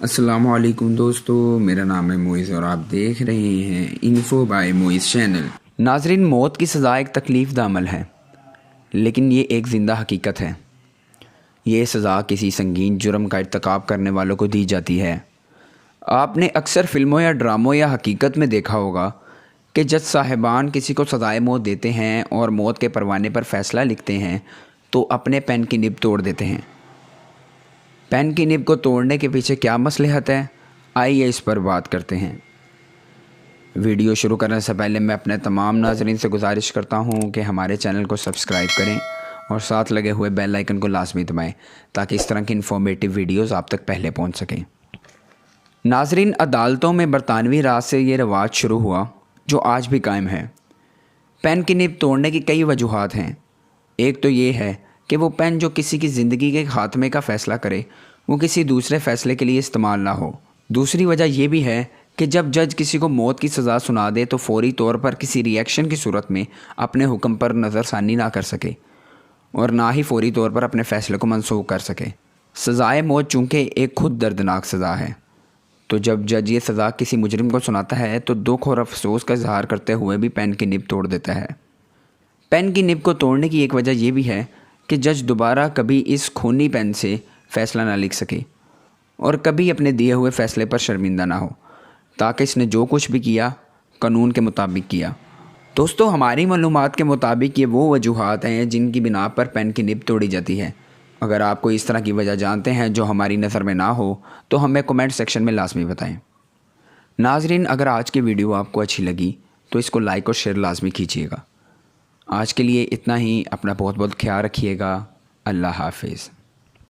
السلام علیکم دوستو، میرا نام ہے موئز اور آپ دیکھ رہے ہیں انفو بائی موئز چینل۔ ناظرین، موت کی سزا ایک تکلیف دہ عمل ہے، لیکن یہ ایک زندہ حقیقت ہے۔ یہ سزا کسی سنگین جرم کا ارتکاب کرنے والوں کو دی جاتی ہے۔ آپ نے اکثر فلموں یا ڈراموں یا حقیقت میں دیکھا ہوگا کہ جج صاحبان کسی کو سزائے موت دیتے ہیں اور موت کے پروانے پر فیصلہ لکھتے ہیں تو اپنے پین کی نب توڑ دیتے ہیں۔ پین کی نب کو توڑنے کے پیچھے کیا مصلحت ہے؟ آئیے اس پر بات کرتے ہیں۔ ویڈیو شروع کرنے سے پہلے میں اپنے تمام ناظرین سے گزارش کرتا ہوں کہ ہمارے چینل کو سبسکرائب کریں اور ساتھ لگے ہوئے بیل آئیکن کو لازمی دبائیں تاکہ اس طرح کی انفارمیٹیو ویڈیوز آپ تک پہلے پہنچ سکیں۔ ناظرین، عدالتوں میں برطانوی راج سے یہ رواج شروع ہوا جو آج بھی قائم ہے۔ پین کی نب توڑنے کی کئی وجوہات ہیں۔ ایک تو یہ ہے کہ وہ پین جو کسی کی زندگی کے خاتمے کا فیصلہ کرے وہ کسی دوسرے فیصلے کے لیے استعمال نہ ہو۔ دوسری وجہ یہ بھی ہے کہ جب جج کسی کو موت کی سزا سنا دے تو فوری طور پر کسی ری ایکشن کی صورت میں اپنے حکم پر نظر ثانی نہ کر سکے اور نہ ہی فوری طور پر اپنے فیصلے کو منسوخ کر سکے۔ سزائے موت چونکہ ایک خود دردناک سزا ہے، تو جب جج یہ سزا کسی مجرم کو سناتا ہے تو دکھ اور افسوس کا اظہار کرتے ہوئے بھی پین کی نب توڑ دیتا ہے۔ پین کی نب کو توڑنے کی ایک وجہ یہ بھی ہے کہ جج دوبارہ کبھی اس خونی پین سے فیصلہ نہ لکھ سکے اور کبھی اپنے دیے ہوئے فیصلے پر شرمندہ نہ ہو، تاکہ اس نے جو کچھ بھی کیا قانون کے مطابق کیا۔ دوستو، ہماری معلومات کے مطابق یہ وہ وجوہات ہیں جن کی بنا پر پین کی نب توڑی جاتی ہے۔ اگر آپ کو اس طرح کی وجہ جانتے ہیں جو ہماری نظر میں نہ ہو تو ہمیں کمنٹ سیکشن میں لازمی بتائیں۔ ناظرین، اگر آج کی ویڈیو آپ کو اچھی لگی تو اس کو لائک اور شیئر لازمی کیجیے گا۔ آج کے لیے اتنا ہی۔ اپنا بہت بہت خیال رکھیے گا۔ اللہ حافظ۔